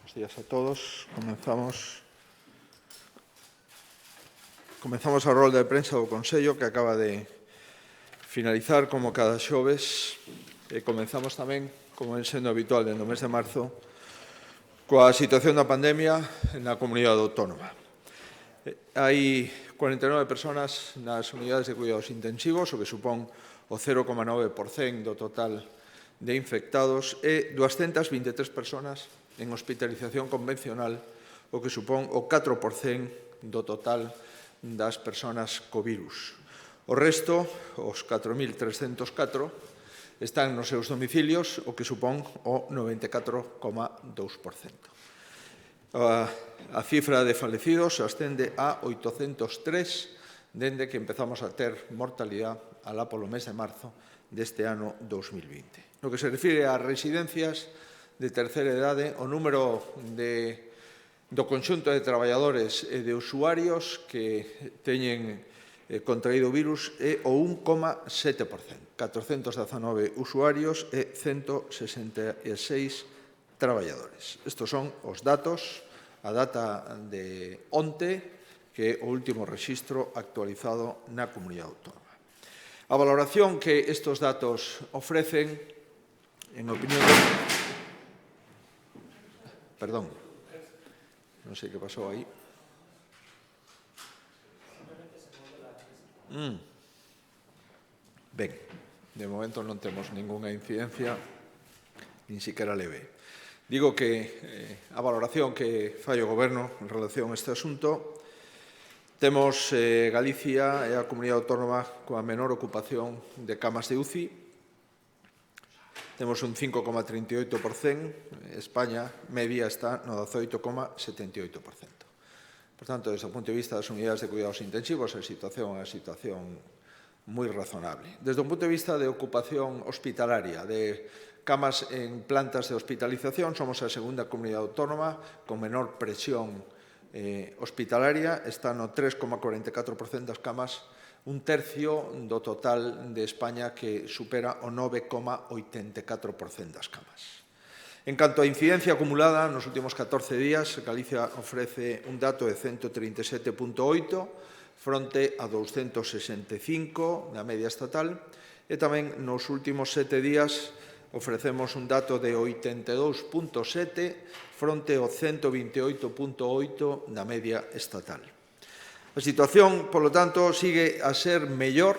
Buenos días a todos. Comenzamos a rolda de prensa do Consello que acaba de finalizar como cada xoves e comenzamos tamén, como é sendo habitual no mes de marzo, coa situación da pandemia na comunidade autónoma. Hai 49 persoas nas unidades de cuidados intensivos, o que supón o 0,9% do total de infectados, e 223 persoas en hospitalización convencional, o que supón o 4% do total das persoas co virus. O resto, os 4.304, están nos seus domicilios, o que supón o 94,2%. A cifra de falecidos ascende a 803 dende que empezamos a ter mortalidade alá polo mes de marzo deste ano 2020. No que se refire ás residencias de terceira idade, o número do conxunto de traballadores e de usuarios que teñen contraído o virus é o 1,7%. 419 usuarios e 166 traballadores. Estos son os datos, a data de onte, que é o último rexistro actualizado na comunidade autónoma. A valoración que estes datos ofrecen, en opinión Perdón, non sei que pasou aí. Ben, de momento non temos ningunha incidencia, nin siquiera leve. Digo que a valoración que fai o Goberno en relación a este asunto, temos Galicia é a comunidade autónoma coa menor ocupación de camas de UCI. Temos un 5,38%, España media está no 18,78%. Por tanto, desde o punto de vista das unidades de cuidados intensivos, a situación é unha situación moi razonable. Desde o punto de vista de ocupación hospitalaria, de camas en plantas de hospitalización, somos a segunda comunidade autónoma con menor presión hospitalaria, está no 3,44% das camas, un tercio do total de España, que supera o 9,84% das camas. En canto á incidencia acumulada, nos últimos 14 días, Galicia ofrece un dato de 137,8 fronte a 265 na media estatal, e tamén nos últimos 7 días ofrecemos un dato de 82,7 fronte ao 128,8 na media estatal. A situación, polo tanto, sigue a ser mellor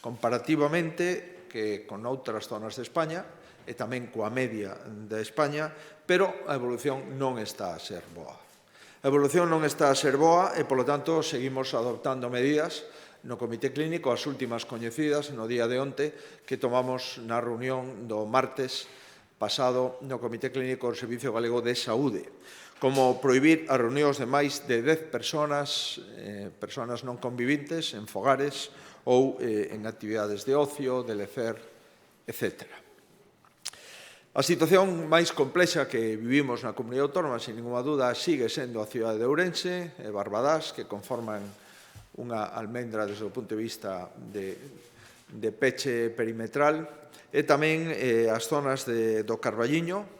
comparativamente que con outras zonas de España e tamén coa media de España, pero a evolución non está a ser boa. A evolución non está a ser boa e, polo tanto, seguimos adoptando medidas no Comité Clínico, as últimas coñecidas no día de onte, que tomamos na reunión do martes pasado no Comité Clínico do Servicio Galego de Saúde, como prohibir as reunións de máis de 10 persoas non convivintes en fogares ou en actividades de ocio, de lecer, etc. A situación máis complexa que vivimos na comunidade autónoma, sin ninguna dúda, sigue sendo a cidade de Ourense e Barbadás, que conforman unha almendra desde o punto de vista de peche perimetral, e tamén as zonas do Carballiño,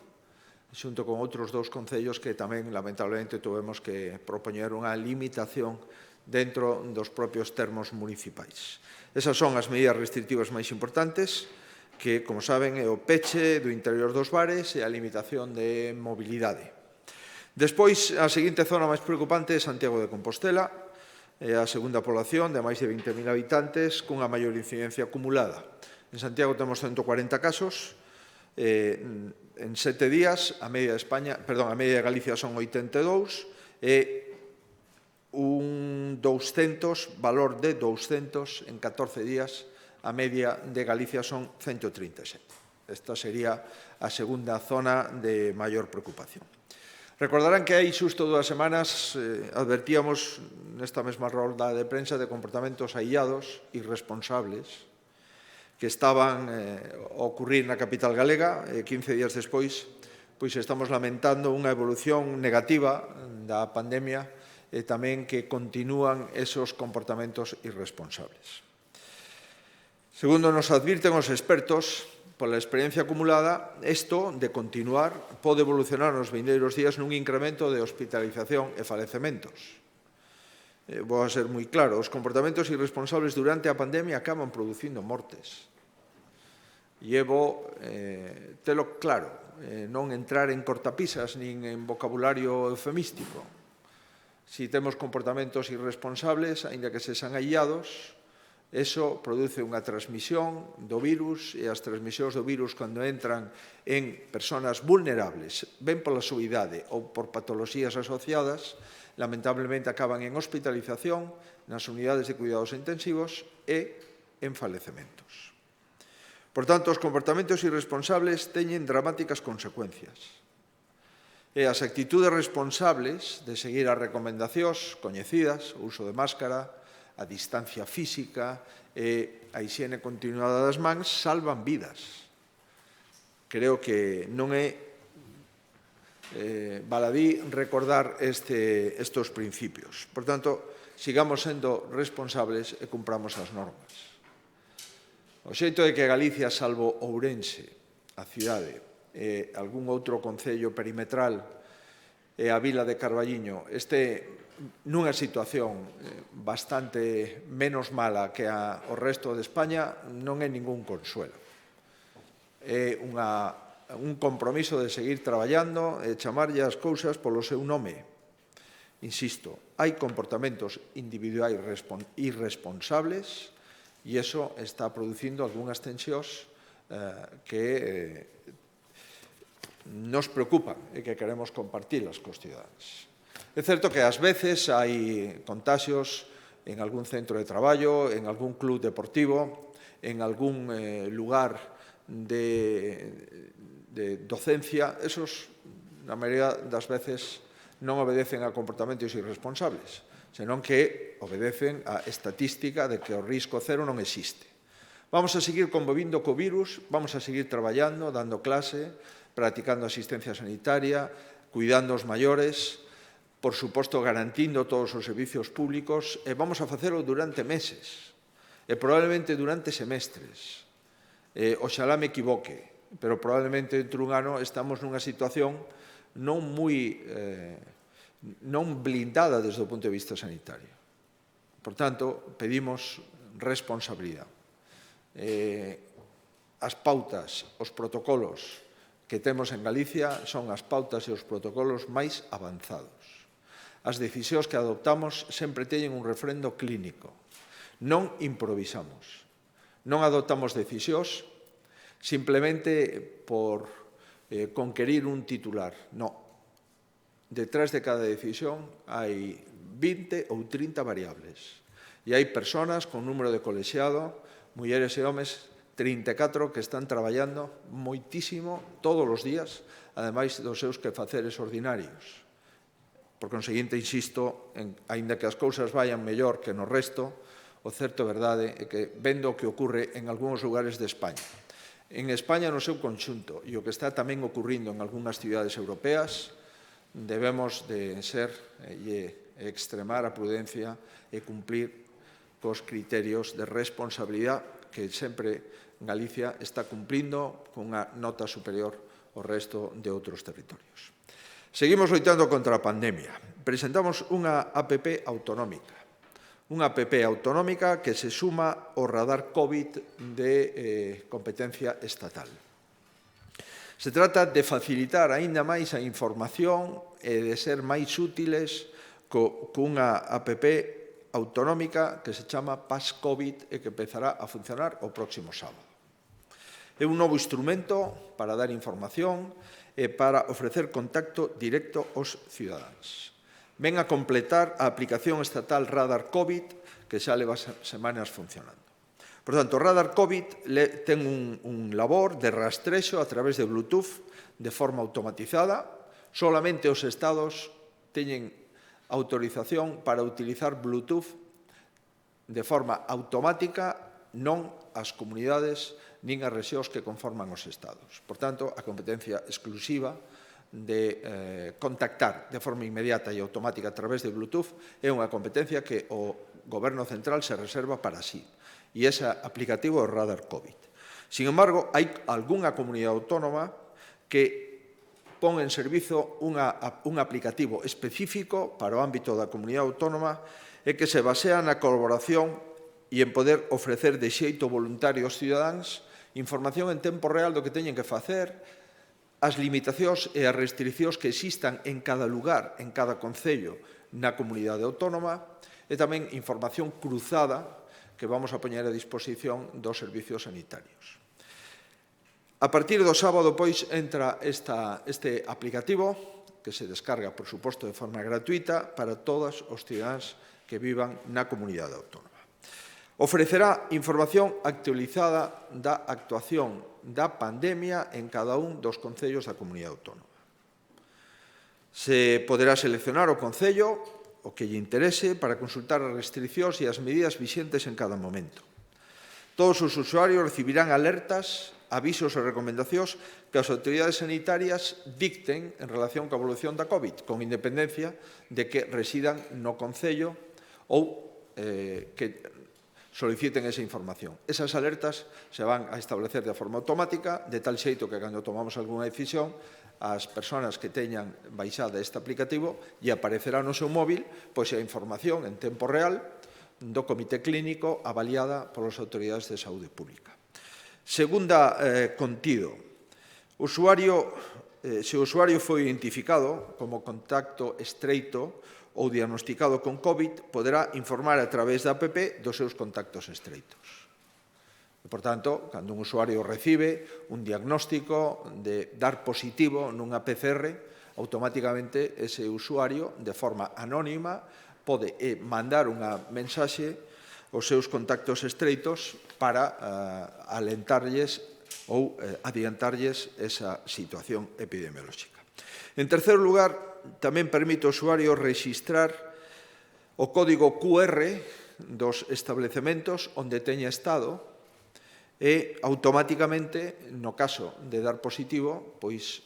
xunto con outros dous concellos que tamén, lamentablemente, tuvemos que propoñer unha limitación dentro dos propios termos municipais. Esas son as medidas restrictivas máis importantes, que, como saben, é o peche do interior dos bares e a limitación de mobilidade. Despois, a seguinte zona máis preocupante é Santiago de Compostela, é a segunda población de máis de 20.000 habitantes cunha maior incidencia acumulada. En Santiago temos 140 casos, en 7 días, a media de Galicia son 82, e un valor de 200 en 14 días, a media de Galicia son 137. Esta sería a segunda zona de maior preocupación. Recordarán que hai xusto 2 semanas advertíamos nesta mesma rolda de prensa de comportamentos aillados, irresponsables, que estaban a ocurrir na capital galega, e 15 días despois pois estamos lamentando unha evolución negativa da pandemia e tamén que continúan esos comportamentos irresponsables. Segundo nos advirten os expertos, pola experiencia acumulada, isto, de continuar, pode evolucionar nos vindeiros días nun incremento de hospitalización e falecementos. Vou a ser moi claro, os comportamentos irresponsables durante a pandemia acaban producindo mortes. E vou telo claro, non entrar en cortapisas nin en vocabulario eufemístico. Si temos comportamentos irresponsables, aínda que sexan aillados, eso produce unha transmisión do virus, e as transmisións do virus, cando entran en persoas vulnerables, ben pola súa idade ou por patoloxías asociadas, lamentablemente acaban en hospitalización, nas unidades de cuidados intensivos e en falecementos. Por tanto, os comportamentos irresponsables teñen dramáticas consecuencias. E as actitudes responsables de seguir as recomendacións coñecidas, o uso de máscara, a distancia física e a hixiene continuada das mans, salvan vidas. Creo que non é baladí recordar estes principios. Por tanto, sigamos sendo responsables e cumpramos as normas. O xeito é que Galicia, salvo Ourense, a cidade, e algún outro concello perimetral, e a vila de Carballiño, este nunha situación bastante menos mala que o resto de España, non é ningún consuelo. É un compromiso de seguir traballando e chamarlle as cousas polo seu nome. Insisto, hai comportamentos individuais irresponsables e iso está producindo algunhas tensións que nos preocupan e que queremos compartilas cos cidadáns. É certo que ás veces hai contaxios en algún centro de traballo, en algún club deportivo, en algún lugar de docencia. Esos, na maioría das veces, non obedecen a comportamentos irresponsables, senón que obedecen a estatística de que o risco cero non existe. Vamos a seguir convivindo co virus, vamos a seguir traballando, dando clase, practicando asistencia sanitaria, cuidando os maiores, por suposto, garantindo todos os servicios públicos, e vamos a facelo durante meses, e probablemente durante semestres. Oxalá me equivoque, pero probablemente entre un ano estamos nunha situación non blindada desde o punto de vista sanitario. Por tanto, pedimos responsabilidade. As pautas, os protocolos que temos en Galicia son as pautas e os protocolos máis avanzados. As decisións que adoptamos sempre teñen un refrendo clínico. Non improvisamos. Non adoptamos decisións simplemente por conquerir un titular. Non. Detrás de cada decisión hai 20 ou 30 variables. E hai persoas con número de colexiado, mulleres e homes, 34 que están traballando moitísimo todos os días, ademais dos seus quefaceres ordinarios. Por conseguinte, insisto, aínda que as cousas vayan mellor que no resto, o certo verdade é que, vendo o que ocorre en algúns lugares de España, en España no seu conxunto, e o que está tamén ocorrindo en algunhas cidades europeas, debemos de ser e extremar a prudencia e cumplir cos criterios de responsabilidade que sempre Galicia está cumplindo con unha nota superior ao resto de outros territorios. Seguimos loitando contra a pandemia. Presentamos unha APP autonómica. Unha APP autonómica que se suma ao radar COVID de competencia estatal. Se trata de facilitar aínda máis a información e de ser máis útiles cunha APP autonómica que se chama Pas COVID e que empezará a funcionar o próximo sábado. É un novo instrumento para dar información e para ofrecer contacto directo aos cidadáns. Ven a completar a aplicación estatal Radar COVID, que xa leva semanas funcionando. Por tanto, Radar COVID ten un labor de rastrexo a través de Bluetooth de forma automatizada. Solamente os estados teñen autorización para utilizar Bluetooth de forma automática, non as comunidades nin as rexións que conforman os estados. Por tanto, a competencia exclusiva de contactar de forma inmediata e automática a través de Bluetooth é unha competencia que o Goberno Central se reserva para sí. E ese aplicativo é o Radar COVID. Sin embargo, hai algunha comunidade autónoma que pon en servizo un aplicativo específico para o ámbito da comunidade autónoma e que se basea na colaboración e en poder ofrecer de xeito voluntario aos cidadáns información en tempo real do que teñen que facer, as limitacións e as restriccións que existan en cada lugar, en cada concello na comunidade autónoma, e tamén información cruzada que vamos a poñer a disposición dos servicios sanitarios. A partir do sábado, pois, entra este aplicativo, que se descarga, por suposto, de forma gratuita para todos os cidadáns que vivan na comunidade autónoma. Ofrecerá información actualizada da actuación da pandemia en cada un dos concellos da comunidade autónoma. Se poderá seleccionar o concello o que lle interese para consultar as restriccións e as medidas vixentes en cada momento. Todos os usuarios recibirán alertas, avisos e recomendacións que as autoridades sanitarias dicten en relación coa evolución da COVID, con independencia de que residan no concello ou que soliciten esa información. Esas alertas se van a establecer de forma automática, de tal xeito que cando tomamos algunha decisión, as persoas que teñan baixada este aplicativo lle aparecerá no seu móvil pois a información en tempo real do comité clínico avaliada polas autoridades de saúde pública. Segunda contido, se o usuario foi identificado como contacto estreito ou diagnosticado con COVID, poderá informar a través da app dos seus contactos estreitos. Por tanto, cando un usuario recibe un diagnóstico de dar positivo nunha PCR, automáticamente ese usuario, de forma anónima, pode mandar unha mensaxe aos seus contactos estreitos para alentarlles ou adiantarlles esa situación epidemiolóxica. En terceiro lugar, tamén permite ao usuario rexistrar o código QR dos establecementos onde teña estado e automáticamente, no caso de dar positivo, pois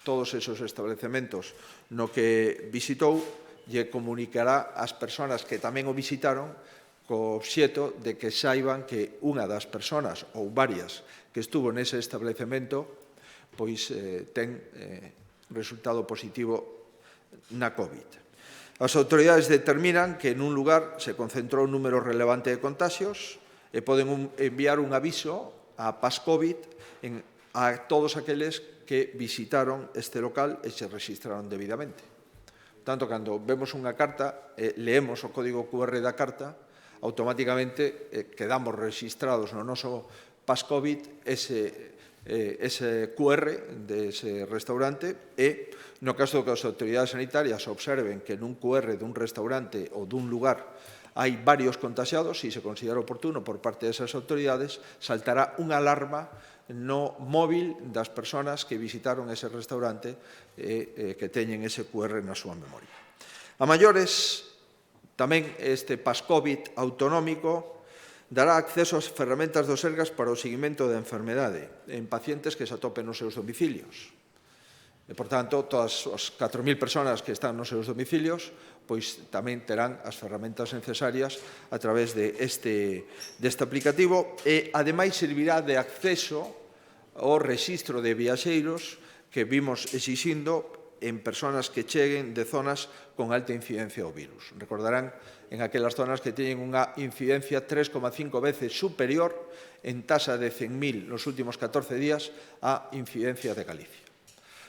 todos esos establecementos no que visitou lle comunicará ás persoas que tamén o visitaron co obxeto de que saiban que unha das persoas ou varias que estuvo nese establecemento pois ten resultado positivo na COVID. As autoridades determinan que nun lugar se concentrou un número relevante de contaxios e poden enviar un aviso a PAS-COVID a todos aqueles que visitaron este local e se registraron debidamente. Tanto, cando vemos unha carta e leemos o código QR da carta, automáticamente quedamos registrados no noso PAS-COVID ese QR dese restaurante e, no caso que as autoridades sanitarias observen que nun QR dun restaurante ou dun lugar hai varios contaxiados, se considera oportuno por parte desas autoridades, saltará unha alarma no móvil das persoas que visitaron ese restaurante e que teñen ese QR na súa memoria. A maiores, tamén este PAS-COVID autonómico dará acceso ás ferramentas do Sergas para o seguimento da enfermedade en pacientes que se atopen nos seus domicilios. E, por tanto, todas as 4.000 persoas que están nos seus domicilios pois tamén terán as ferramentas necesarias a través deste aplicativo e, ademais, servirá de acceso ao rexistro de viaxeiros que vimos exixindo en persoas que cheguen de zonas con alta incidencia ao virus. Recordarán en aquelas zonas que teñen unha incidencia 3,5 veces superior en tasa de 100.000 nos últimos 14 días á incidencia de Galicia.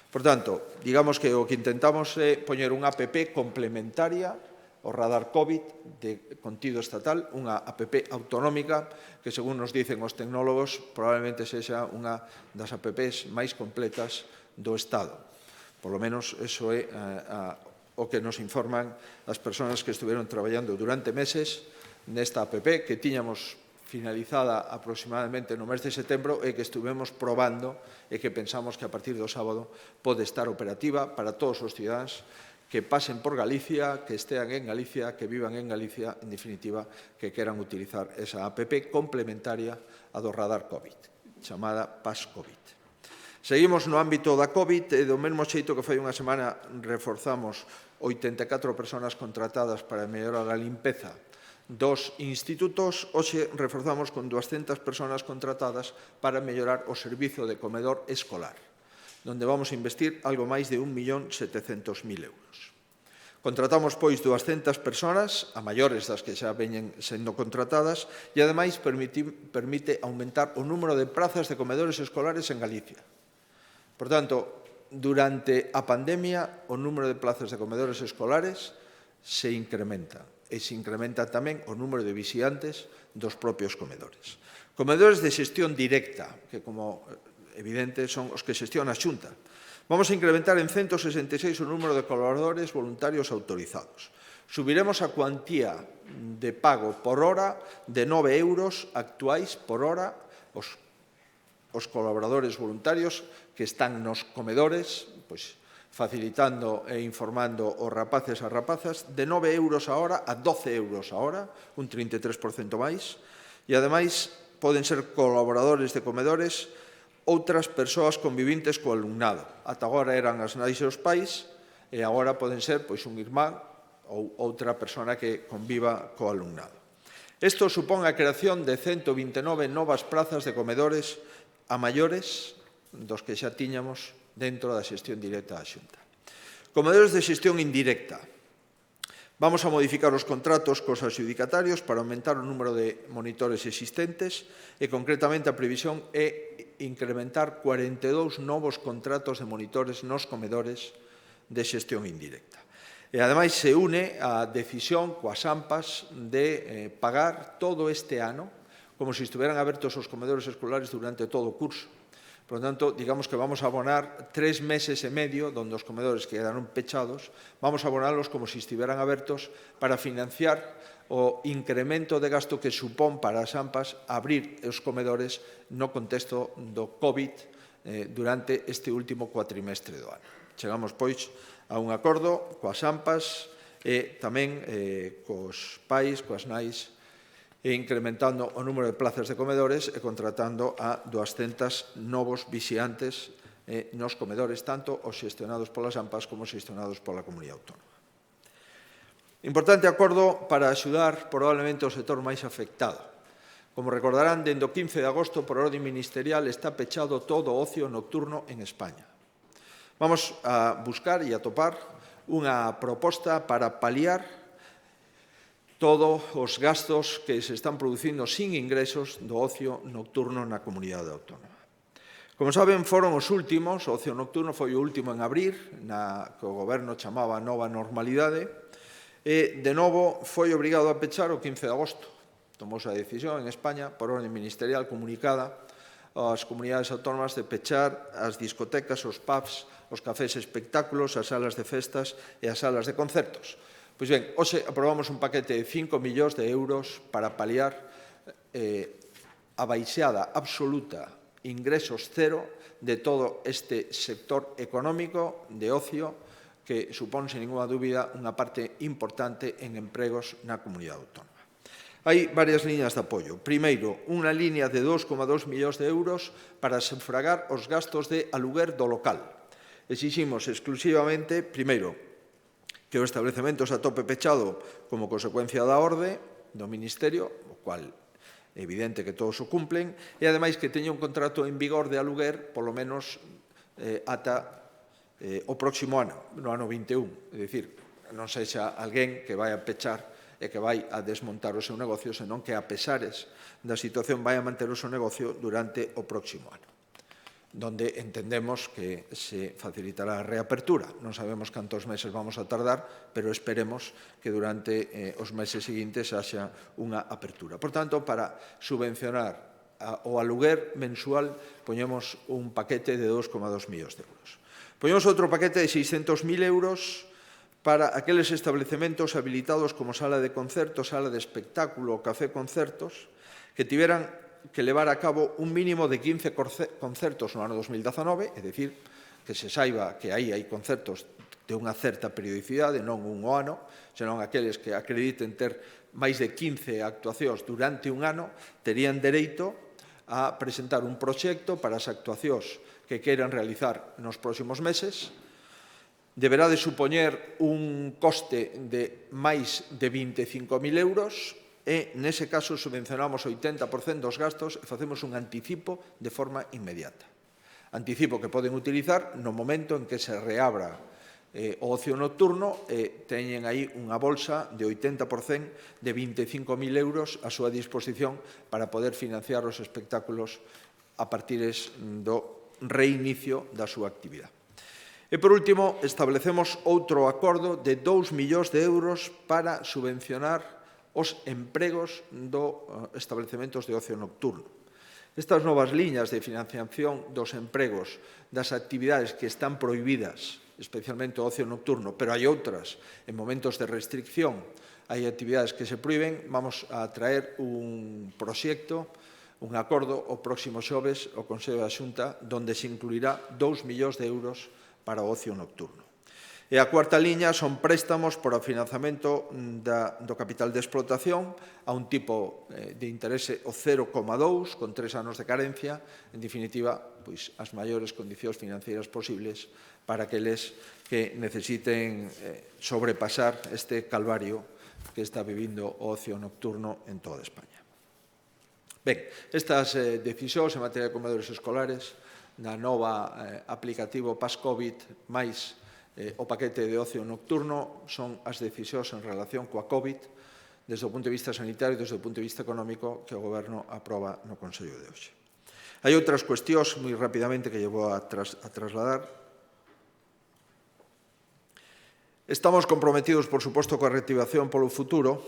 Por tanto, digamos que o que intentamos é poñer unha app complementaria ao radar COVID de contido estatal, unha app autonómica que, según nos dicen os tecnólogos, probablemente sexa unha das apps máis completas do Estado. Por lo menos, eso é o que nos informan as persoas que estuveron traballando durante meses nesta app que tiñamos finalizada aproximadamente no mes de setembro e que estuvemos probando e que pensamos que a partir do sábado pode estar operativa para todos os cidadáns que pasen por Galicia, que estean en Galicia, que vivan en Galicia, en definitiva, que queran utilizar esa app complementaria a do radar COVID, chamada PAS-COVID. Seguimos no ámbito da COVID e do mesmo xeito que foi unha semana reforzamos 84 persoas contratadas para mellorar a limpeza dos institutos, hoxe reforzamos con 200 persoas contratadas para mellorar o servizo de comedor escolar, onde vamos a investir algo máis de 1.700.000 euros. Contratamos, pois, 200 persoas, a maiores das que xa veñen sendo contratadas, e, ademais, permite aumentar o número de plazas de comedores escolares en Galicia. Por tanto, durante a pandemia, o número de plazas de comedores escolares se incrementa, e se incrementa tamén o número de vixiantes dos propios comedores. Comedores de xestión directa, que, como evidente, son os que xestiona a Xunta. Vamos a incrementar en 166 o número de colaboradores voluntarios autorizados. Subiremos a cuantía de pago por hora de 9 euros actuais por hora os colaboradores voluntarios que están nos comedores, pois, facilitando e informando os rapaces e as rapazas, de 9 euros a hora a 12 euros a hora, un 33% máis, e, ademais, poden ser colaboradores de comedores outras persoas convivintes co alumnado. Ata agora eran as nais e os pais, e agora poden ser, pois, un irmán ou outra persona que conviva co alumnado. Isto supón a creación de 129 novas prazas de comedores a maiores dos que xa tiñamos dentro da xestión directa da Xunta. Comedores de xestión indirecta. Vamos a modificar os contratos cos adxudicatarios para aumentar o número de monitores existentes e, concretamente, a previsión é incrementar 42 novos contratos de monitores nos comedores de xestión indirecta. E, ademais, se une a decisión coas AMPAs de pagar todo este ano como se estiveran abertos os comedores escolares durante todo o curso. Por lo tanto, digamos que vamos a abonar 3 meses e medio, donde os comedores quedaron pechados, vamos a abonarlos como se estiveran abertos para financiar o incremento de gasto que supón para as AMPAs abrir os comedores no contexto do COVID durante este último cuatrimestre do ano. Chegamos, pois, a un acordo coas AMPAs e tamén cos pais, coas nais, e incrementando o número de plazas de comedores e contratando a 200 novos vixiantes nos comedores, tanto os xestionados polas AMPAs como os xestionados pola Comunidade Autónoma. Importante acordo para axudar probablemente o sector máis afectado. Como recordarán, dende o 15 de agosto, por orde ministerial, está pechado todo o ocio nocturno en España. Vamos a buscar e a topar unha proposta para paliar todos os gastos que se están producindo sin ingresos do ocio nocturno na Comunidade Autónoma. Como saben, foron os últimos, o ocio nocturno foi o último en abrir, que o goberno chamaba nova normalidade, e, de novo, foi obrigado a pechar o 15 de agosto. Tomouse a decisión en España, por orde ministerial comunicada, ás comunidades autónomas de pechar as discotecas, os pubs, os cafés espectáculos, as salas de festas e as salas de concertos. Pois ben, hoxe aprobamos un paquete de 5 millóns de euros para paliar a baixada absoluta, ingresos cero, de todo este sector económico de ocio que supón, sen ninguna dúbida, unha parte importante en empregos na Comunidade Autónoma. Hai varias liñas de apoio. Primeiro, unha línea de 2,2 millóns de euros para sufragar os gastos de aluguer do local. Exiximos exclusivamente, primeiro, que o establecemento se atope pechado como consecuencia da orde do Ministerio, o cual é evidente que todos o cumplen, e, ademais, que teña un contrato en vigor de aluguer, polo menos, ata o próximo ano, no ano 21. É dicir, non sexa alguén que vai a pechar e que vai a desmontar o seu negocio, senón que, a pesares da situación, vai a manter o seu negocio durante o próximo ano, donde entendemos que se facilitará a reapertura. Non sabemos cantos meses vamos a tardar, pero esperemos que durante os meses seguintes haxa unha apertura. Por tanto, para subvencionar o aluguer mensual, poñemos un paquete de 2,2 millóns de euros. Poñemos outro paquete de 600.000 euros para aqueles establecementos habilitados como sala de concertos, sala de espectáculo ou café concertos que tiveran que levar a cabo un mínimo de 15 concertos no ano 2019, é dicir, que se saiba que aí hai concertos de unha certa periodicidade, non un ao ano, senón aqueles que acrediten ter máis de 15 actuacións durante un ano, terían dereito a presentar un proxecto para as actuacións que queiran realizar nos próximos meses. Deberá de supoñer un coste de máis de 25.000 euros e, nese caso, subvencionamos o 80% dos gastos e facemos un anticipo de forma inmediata. Anticipo que poden utilizar no momento en que se reabra o ocio nocturno e teñen aí unha bolsa de 80% de 25.000 euros a súa disposición para poder financiar os espectáculos a partir do reinicio da súa actividade. E, por último, establecemos outro acordo de 2 millóns de euros para subvencionar os empregos dos establecementos de ocio nocturno. Estas novas liñas de financiación dos empregos das actividades que están prohibidas, especialmente o ocio nocturno, pero hai outras en momentos de restricción, hai actividades que se prohíben, vamos a traer un proxecto, un acordo o próximo xoves ao Consello da Xunta, onde se incluirá 2 millóns de euros para o ocio nocturno. E a cuarta liña son préstamos para o financiamento do capital de explotación a un tipo de interese o 0,2 con 3 anos de carencia, en definitiva, pois, as maiores condicións financeiras posibles para aqueles que necesiten sobrepasar este calvario que está vivindo o ocio nocturno en toda España. Ben, estas decisións en materia de comedores escolares da nova aplicativo PAS-COVID máis o paquete de ocio nocturno son as decisións en relación coa COVID desde o punto de vista sanitario e desde o punto de vista económico que o Goberno aproba no Consello de hoxe. Hai outras cuestións, moi rapidamente, que lle vou a trasladar. Estamos comprometidos, por suposto, coa reactivación polo futuro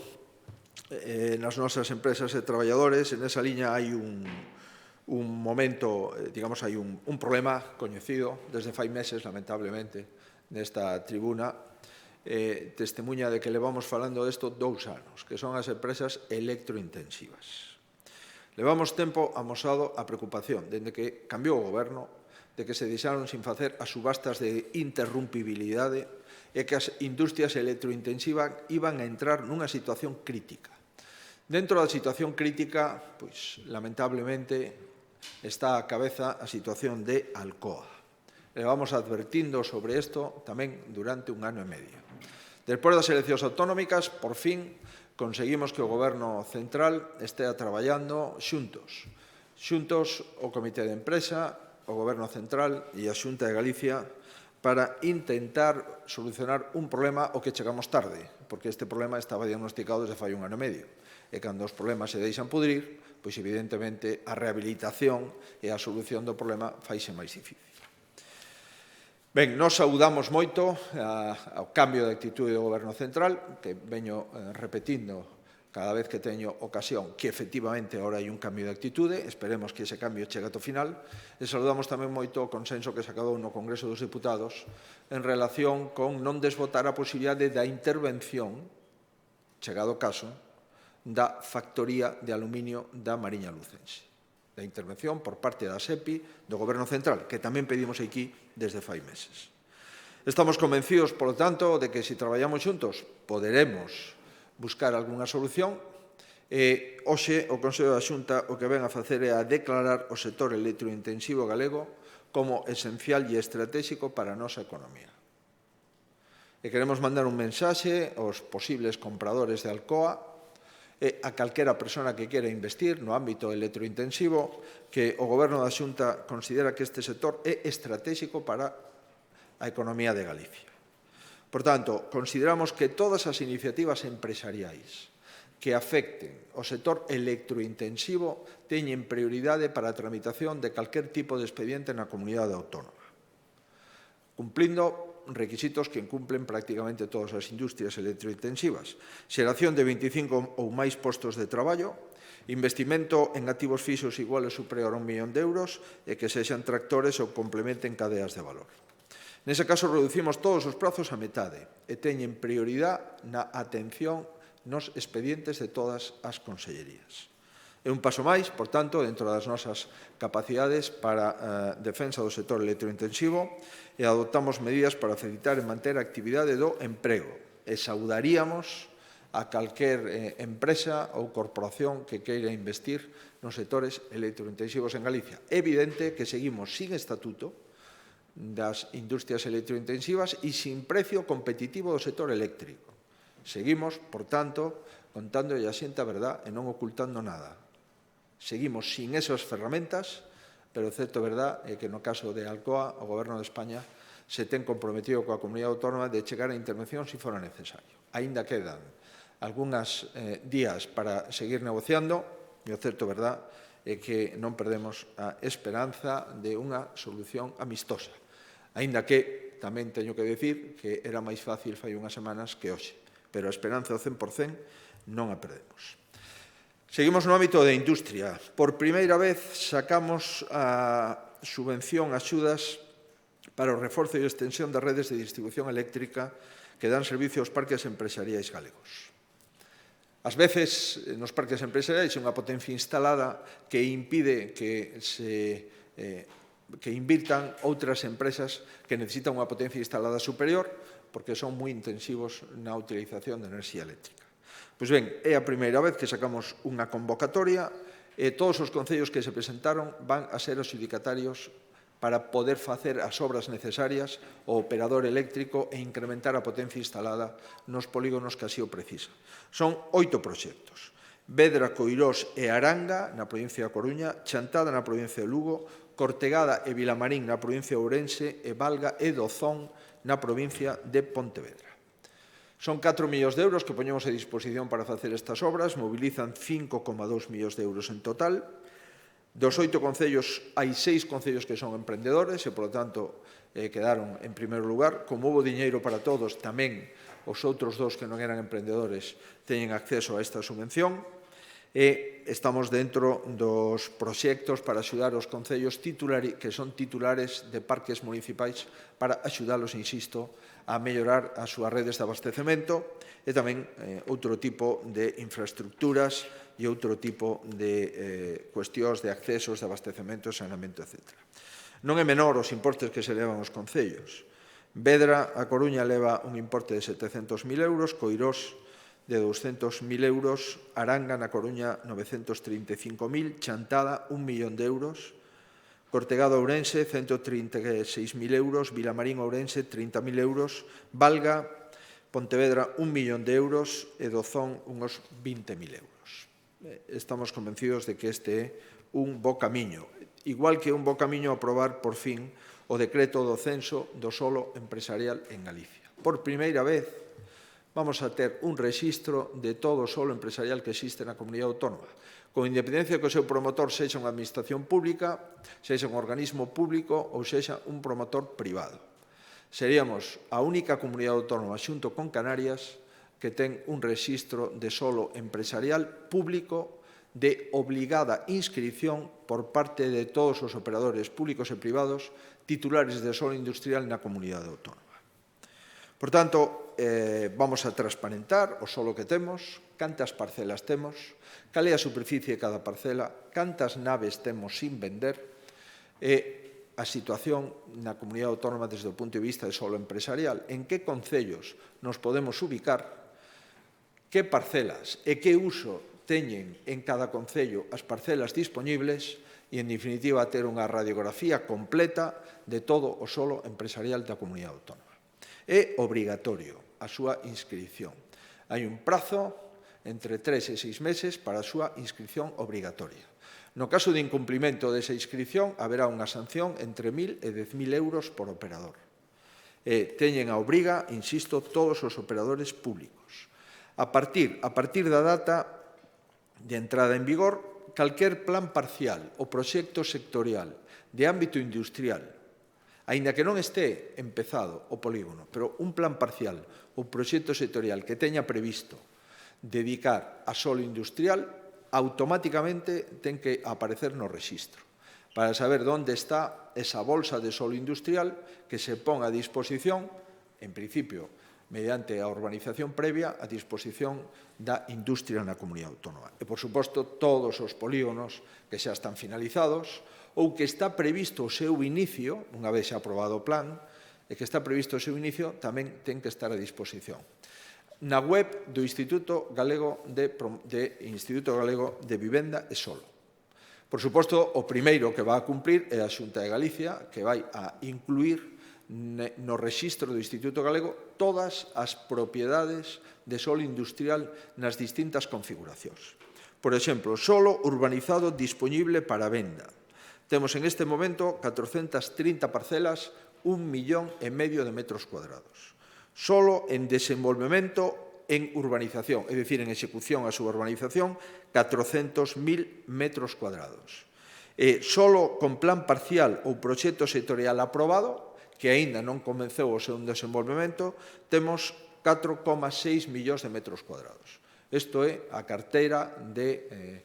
nas nosas empresas e traballadores. En esa liña hai un momento, digamos, hai un problema coñecido desde fai meses, lamentablemente, nesta tribuna, testemunha de que levamos falando desto 2 anos, que son as empresas electrointensivas. Levamos tempo amosado a preocupación, dende que cambiou o Goberno, de que se deixaron sin facer as subastas de interrumpibilidade e que as industrias electrointensivas iban a entrar nunha situación crítica. Dentro da situación crítica, pois, lamentablemente, está á cabeza a situación de Alcoa. Levamos advertindo sobre isto tamén durante 1 ano e medio. Despois das eleccións autonómicas, por fin, conseguimos que o Goberno Central estea traballando xuntos o Comité de Empresa, o Goberno Central e a Xunta de Galicia para intentar solucionar un problema ao que chegamos tarde, porque este problema estaba diagnosticado desde fai 1 ano e medio. E cando os problemas se deixan pudrir, pois evidentemente a rehabilitación e a solución do problema faise máis difícil. Ben, nós saudamos moito o cambio de actitude do Goberno Central, que veño repetindo cada vez que teño ocasión, que efectivamente agora hai un cambio de actitude, esperemos que ese cambio chegue ata o final, e saludamos tamén moito o consenso que se acadou no Congreso dos Deputados en relación con non desbotar a posibilidade da intervención, chegado o caso, da factoría de aluminio da Mariña Lucense. Da intervención por parte da SEPI do Goberno Central, que tamén pedimos aquí desde fai meses. Estamos convencidos, polo tanto, de que se traballamos xuntos poderemos buscar algunha solución e hoxe o Consello da Xunta o que ven a facer é a declarar o sector electrointensivo galego como esencial e estratégico para a nosa economía. E queremos mandar un mensaxe aos posibles compradores de Alcoa e a calquera persona que quera investir no ámbito electrointensivo que o Goberno da Xunta considera que este sector é estratégico para a economía de Galicia. Por tanto, consideramos que todas as iniciativas empresariais que afecten ao sector electrointensivo teñen prioridade para a tramitación de calquer tipo de expediente na comunidade autónoma, cumplindo requisitos que incumplen prácticamente todas as industrias electrointensivas. Xeración de 25 ou máis postos de traballo, investimento en activos fixos igual ou superior a 1 millón de euros e que sexan tractores ou complementen cadeas de valor. Nese caso, reducimos todos os prazos a metade e teñen prioridade na atención nos expedientes de todas as consellerías. É un paso máis, por tanto, dentro das nosas capacidades para a defensa do sector electrointensivo e adoptamos medidas para facilitar e manter a actividade do emprego. E saudaríamos a calquer empresa ou corporación que queira investir nos sectores electrointensivos en Galicia. É evidente que seguimos sin estatuto das industrias electrointensivas e sin precio competitivo do sector eléctrico. Seguimos, por tanto, contando a xente a verdad e non ocultando nada. Seguimos sin esas ferramentas, pero o certo verdad é que no caso de Alcoa, o Goberno de España se ten comprometido coa comunidade autónoma de chegar a intervención se fora necesario. Aínda quedan algúns días para seguir negociando, e o certo verdad é que non perdemos a esperanza de unha solución amistosa. Aínda que tamén teño que decir que era máis fácil fai unhas semanas que hoxe, pero a esperanza ao 100% non a perdemos. Seguimos no ámbito de industria. Por primeira vez sacamos a subvención, axudas para o reforzo e extensión das redes de distribución eléctrica que dan servicio aos parques empresariais galegos. Ás veces, nos parques empresariais, unha potencia instalada que impide que invirtan outras empresas que necesitan unha potencia instalada superior porque son moi intensivos na utilización de enerxía eléctrica. Pois ben, é a primeira vez que sacamos unha convocatoria e todos os concellos que se presentaron van a ser adxudicatarios para poder facer as obras necesarias ao operador eléctrico e incrementar a potencia instalada nos polígonos que así o precisa. Son 8 proxectos. Vedra, Coirós e Aranga, na provincia da Coruña, Chantada, na provincia de Lugo, Cortegada e Vilamarín, na provincia de Ourense, e Valga e Dozón, na provincia de Pontevedra. Son 4 millóns de euros que poñemos a disposición para facer estas obras, mobilizan 5,2 millóns de euros en total. Dos 8 concellos, hai 6 concellos que son emprendedores e, polo tanto, quedaron en primeiro lugar. Como houve diñeiro para todos, tamén os outros 2 que non eran emprendedores teñen acceso a esta subvención e estamos dentro dos proxectos para axudar os concellos que son titulares de parques municipais para axudalos, insisto, a mellorar as súas redes de abastecemento e tamén outro tipo de infraestructuras e outro tipo de cuestións de accesos, de abastecemento, saneamento, etc. Non é menor os importes que se levan aos concellos. Vedra, a Coruña, leva un importe de 700.000 euros, Coirós de 200.000 euros, Aranga, na Coruña, 935.000, Chantada, 1 millón de euros, Cortegada, Ourense, 136.000 euros, Vilamarín, Ourense, 30.000 euros, Valga, Pontevedra, 1 millón de euros e Dozón, unos 20.000 euros. Estamos convencidos de que este é un bo camiño, igual que un bo camiño aprobar por fin o decreto do censo do solo empresarial en Galicia. Por primeira vez vamos a ter un rexistro de todo o solo empresarial que existe na comunidade autónoma, con independencia que o seu promotor sexa unha administración pública, sexa un organismo público ou sexa un promotor privado. Seríamos a única comunidade autónoma xunto con Canarias que ten un rexistro de solo empresarial público de obligada inscrición por parte de todos os operadores públicos e privados titulares de solo industrial na comunidade autónoma. Por tanto, vamos a transparentar o solo que temos, cantas parcelas temos, cal é a superficie de cada parcela, cantas naves temos sin vender e a situación na comunidade autónoma desde o punto de vista de solo empresarial, en que concellos nos podemos ubicar, que parcelas e que uso teñen en cada concello as parcelas dispoñibles e, en definitiva, ter unha radiografía completa de todo o solo empresarial da comunidade autónoma. É obrigatorio a súa inscripción. Hai un prazo entre 3 e 6 meses para a súa inscripción obrigatoria. No caso de incumplimento desa inscripción, haberá unha sanción entre 1.000 e 10.000 euros por operador. Teñen a obriga, insisto, todos os operadores públicos. A partir da data de entrada en vigor, calquer plan parcial ou proxecto sectorial de ámbito industrial, aínda que non este empezado o polígono, pero un plan parcial ou proxecto sectorial que teña previsto dedicar a solo industrial, automáticamente ten que aparecer no rexistro para saber onde está esa bolsa de solo industrial que se pon a disposición, en principio, mediante a urbanización previa a disposición da industria na comunidade autónoma. E, por suposto, todos os polígonos que xa están finalizados ou que está previsto o seu inicio, unha vez xa aprobado o plan, e que está previsto o seu inicio, tamén ten que estar a disposición na web do Instituto Galego de Vivenda e Solo. Por suposto, o primeiro que vai a cumprir é a Xunta de Galicia, que vai a incluir no rexistro do Instituto Galego todas as propiedades de solo industrial nas distintas configuracións. Por exemplo, solo urbanizado disponible para venda. Temos en este momento 430 parcelas, 1,5 millón de metros cuadrados. Solo en desenvolvemento en urbanización, é dicir, en execución a súa urbanización, 400.000 metros cuadrados. Solo con plan parcial ou proxecto sectorial aprobado, que aínda non comezou o seu desenvolvemento, temos 4,6 millóns de metros cuadrados. Isto é a carteira de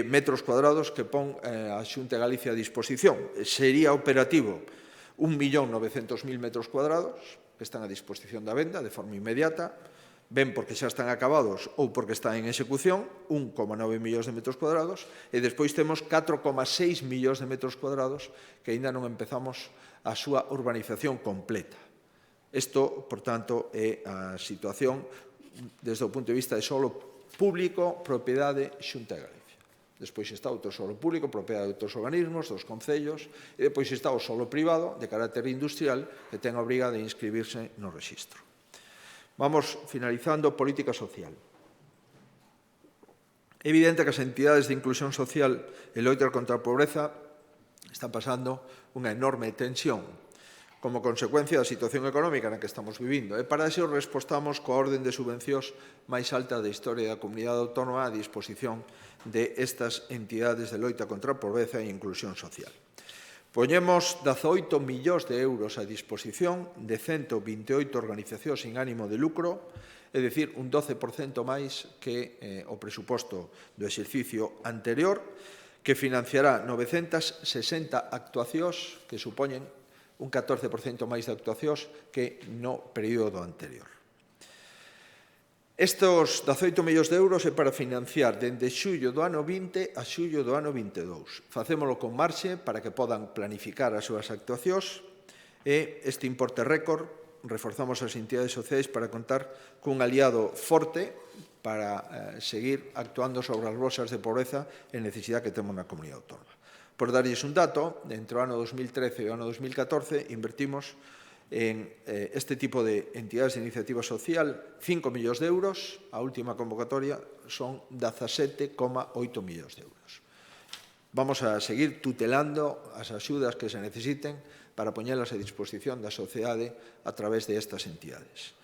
metros cuadrados que pon a Xunta de Galicia a disposición. Sería operativo 1.900.000 metros cuadrados que están a disposición da venda de forma inmediata, ben porque xa están acabados ou porque están en execución, 1,9 millóns de metros cuadrados, e despois temos 4,6 millóns de metros cuadrados que aínda non empezamos a súa urbanización completa. Isto, por tanto, é a situación desde o punto de vista de solo público, propiedade Xunta de Galicia. Despois está o solo público, propiedade de outros organismos, dos concellos, e depois está o solo privado, de carácter industrial, que ten a obriga de inscribirse no rexistro. Vamos finalizando política social. É evidente que as entidades de inclusión social e loita contra a pobreza están pasando unha enorme tensión como consecuencia da situación económica na que estamos vivindo. E para iso respostamos coa orden de subvencións máis alta da historia da comunidade autónoma a disposición de estas entidades de loita contra a pobreza e inclusión social. Poñemos 18 millóns de euros a disposición de 128 organizacións sin ánimo de lucro, é dicir, un 12% máis que o presuposto do exercicio anterior, que financiará 960 actuacións que supoñen un 14% máis de actuacións que no período anterior. Estes 18 millóns de euros é para financiar dende xullo do ano 20 a xullo do ano 22. Facémolo con marxe para que podan planificar as súas actuacións e este importe récord reforzamos as entidades sociais para contar cun aliado forte para seguir actuando sobre as bolsas de pobreza e necesidade que temos na comunidade autónoma. Por darlles un dato, entre o ano 2013 e o ano 2014 invertimos en este tipo de entidades de iniciativa social 5 millóns de euros, a última convocatoria son 17,8 millóns de euros. Vamos a seguir tutelando as axudas que se necesiten para poñelas a disposición da sociedade a través de estas entidades.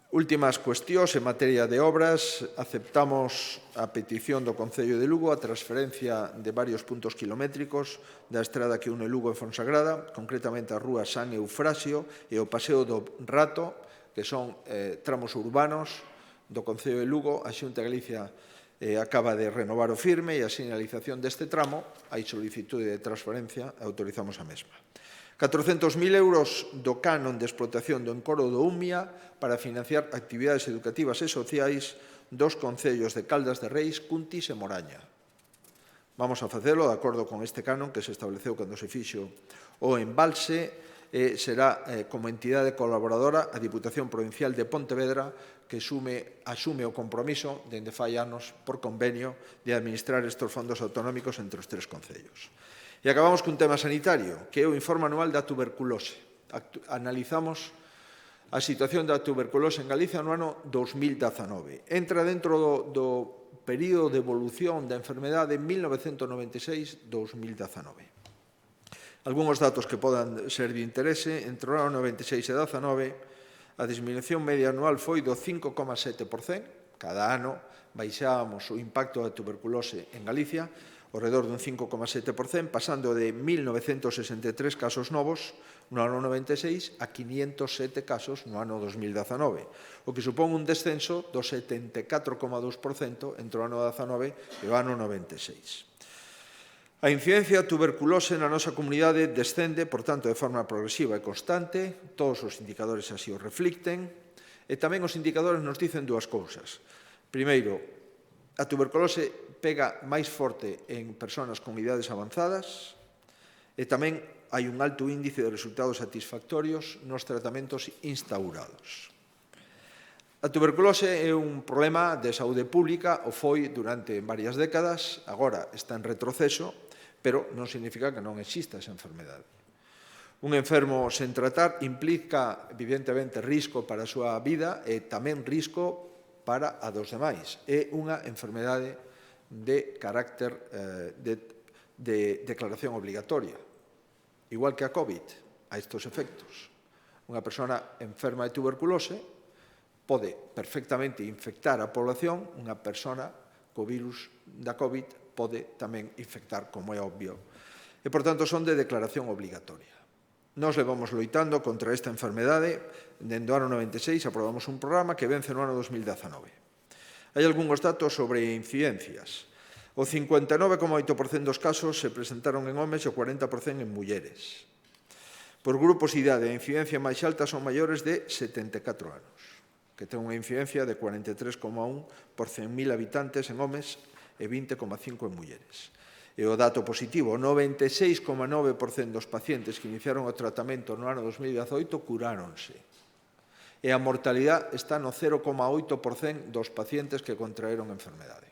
Últimas cuestións en materia de obras. Aceptamos a petición do Concello de Lugo a transferencia de varios puntos kilométricos da estrada que une Lugo e Fonsagrada, concretamente a rúa San Eufrasio e o Paseo do Rato, que son tramos urbanos do Concello de Lugo. A Xunta de Galicia acaba de renovar o firme e a sinalización deste tramo. Hai solicitude de transferencia e autorizamos a mesma. 400.000 euros do canon de explotación do encoro do Umia para financiar actividades educativas e sociais dos concellos de Caldas de Reis, Cuntis e Moraña. Vamos a facelo de acordo con este canon que se estableceu cando se fixo o embalse e será como entidade colaboradora a Diputación Provincial de Pontevedra que asume o compromiso dende fai anos por convenio de administrar estes fondos autonómicos entre os tres concellos. E acabamos cun tema sanitario, que é o informe anual da tuberculose. Analizamos a situación da tuberculose en Galicia no ano 2019. Entra dentro do período de evolución da enfermedade 1996-2019. Algúns datos que podan ser de interese, entre o ano 96 e 19, a disminución media anual foi do 5,7%. Cada ano baixábamos o impacto da tuberculose en Galicia, ao redor dun 5,7%, pasando de 1.963 casos novos no ano 96 a 507 casos no ano 2019, o que supón un descenso do 74,2% entre o ano 19 e o ano 96. A incidencia de tuberculose na nosa comunidade descende, por tanto, de forma progresiva e constante, todos os indicadores así o reflicten, e tamén os indicadores nos dicen dúas cousas. Primeiro, a tuberculose pega máis forte en persoas con idades avanzadas e tamén hai un alto índice de resultados satisfactorios nos tratamentos instaurados. A tuberculose é un problema de saúde pública, o foi durante varias décadas, agora está en retroceso, pero non significa que non exista esa enfermedade. Un enfermo sen tratar implica, evidentemente, risco para a súa vida e tamén risco para a dos demais. É unha enfermedade de carácter de declaración obligatoria, igual que a COVID, a estos efectos. Unha persona enferma de tuberculose pode perfectamente infectar a población, unha persona co virus da COVID pode tamén infectar, como é obvio. E, por tanto, son de declaración obligatoria. Nos levamos loitando contra esta enfermedade. Dende o ano 96 aprobamos un programa que vence no ano 2019. Hai algúns datos sobre incidencias. O 59,8% dos casos se presentaron en homes e o 40% en mulleres. Por grupos de idade, a incidencia máis alta son maiores de 74 anos, que ten unha incidencia de 43,1 por 100.000 habitantes en homes e 20,5 en mulleres. E o dato positivo, o 96,9% dos pacientes que iniciaron o tratamento no ano 2018 curáronse. E a mortalidade está no 0,8% dos pacientes que contraeron a enfermedade.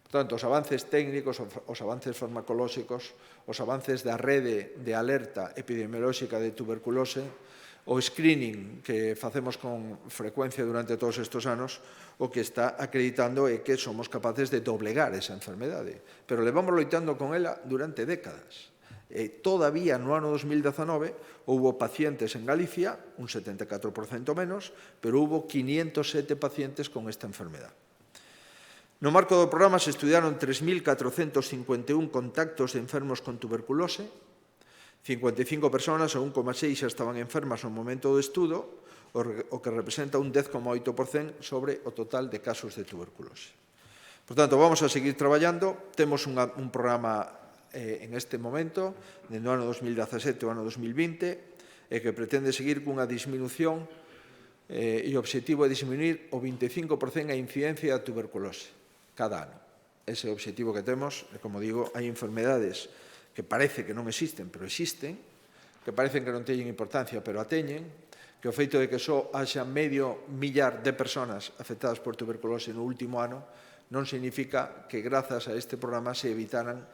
Por tanto, os avances técnicos, os avances farmacolóxicos, os avances da rede de alerta epidemiolóxica de tuberculose, o screening que facemos con frecuencia durante todos estes anos, o que está acreditando é que somos capaces de doblegar esa enfermedade. Pero levamos loitando con ela durante décadas. E todavía no ano 2019 houve pacientes en Galicia, un 74% menos, pero houve 507 pacientes con esta enfermedade. No marco do programa se estudiaron 3.451 contactos de enfermos con tuberculose, 55 personas, ou 1,6, xa estaban enfermas no momento do estudo, o que representa un 10,8% sobre o total de casos de tuberculose. Por tanto, vamos a seguir traballando. Temos un programa en este momento, dende o ano 2017 ao ano 2020, que pretende seguir cunha disminución e o objetivo é disminuir o 25% a incidencia da tuberculose cada ano. Ese é o objetivo que temos. E, como digo, hai enfermedades que parece que non existen, pero existen, que parecen que non teñen importancia, pero a teñen, que o feito de que só haxa 500.000 de persoas afectadas por tuberculose no último ano non significa que, grazas a este programa, se evitaran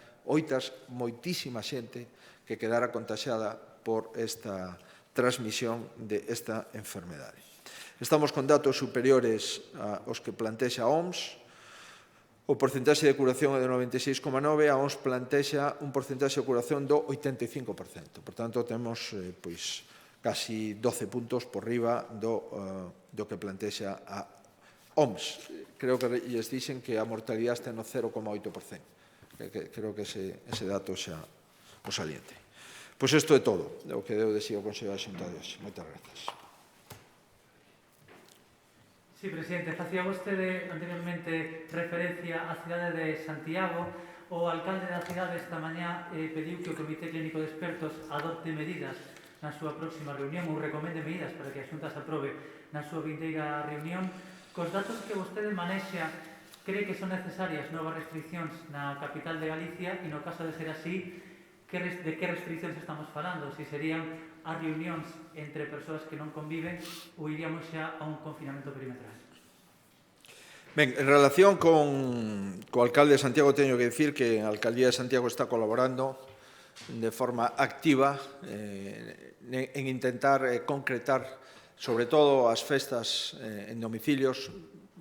moitísima xente que quedara contaxiada por esta transmisión desta enfermedade. Estamos con datos superiores aos que plantexa a OMS. O porcentaxe de curación é de 96,9%, a OMS plantexa un porcentaxe de curación do 85%. Por tanto, temos casi 12 puntos por riba do que plantexa a OMS. Creo que lles dixen que a mortalidade está no 0,8%. Creo que ese dato xa o saliente. Pois isto é todo o que deu de si o Consello da Xunta de hoxe. Moitas grazas. Sí, presidente, facía vostede anteriormente referencia á cidade de Santiago. O alcalde da cidade esta mañá pediu que o Comité Clínico de Expertos adopte medidas na súa próxima reunión ou recomende medidas para que a Xunta se aprobe na súa vindeira reunión. Cos datos que vostede manexa, cree que son necesarias novas restriccións na capital de Galicia e, no caso de ser así, de que restriccións estamos falando? Si serían as reunións entre persoas que non conviven ou iríamos xa a un confinamento perimetral? Ben, en relación co alcalde de Santiago, teño que dicir que a Alcaldía de Santiago está colaborando de forma activa en intentar concretar, sobre todo as festas en domicilios,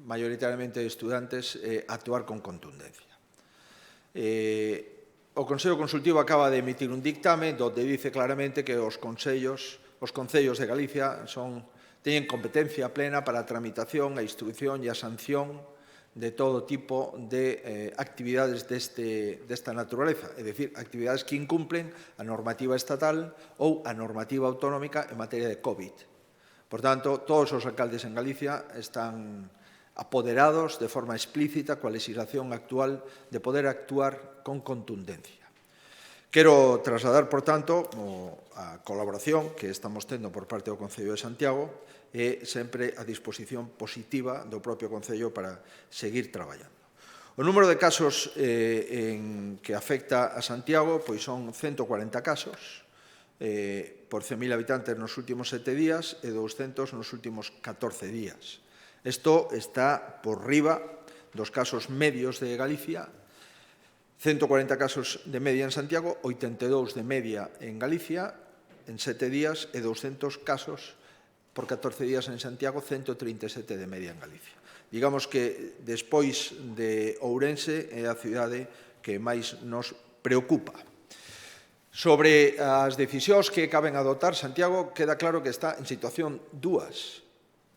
maioritariamente de estudantes, actuar con contundencia. O Consello Consultivo acaba de emitir un dictame onde dice claramente que os concellos de Galicia teñen competencia plena para a tramitación, a instrucción e a sanción de todo tipo de actividades desta naturaleza, é dicir, actividades que incumplen a normativa estatal ou a normativa autonómica en materia de COVID. Por tanto, todos os alcaldes en Galicia están apoderados de forma explícita coa legislación actual de poder actuar con contundencia. Quero trasladar, por tanto, a colaboración que estamos tendo por parte do Concello de Santiago e sempre a disposición positiva do propio Concello para seguir traballando. O número de casos que afecta a Santiago son 140 casos por 100.000 habitantes nos últimos 7 días e 200 nos últimos 14 días. Isto está por riba dos casos medios de Galicia 140 casos de media en Santiago, 82 de media en Galicia, en 7 días, e 200 casos por 14 días en Santiago, 137 de media en Galicia. Digamos que, despois de Ourense, é a cidade que máis nos preocupa. Sobre as decisións que caben adoptar, Santiago queda claro que está en situación dúas.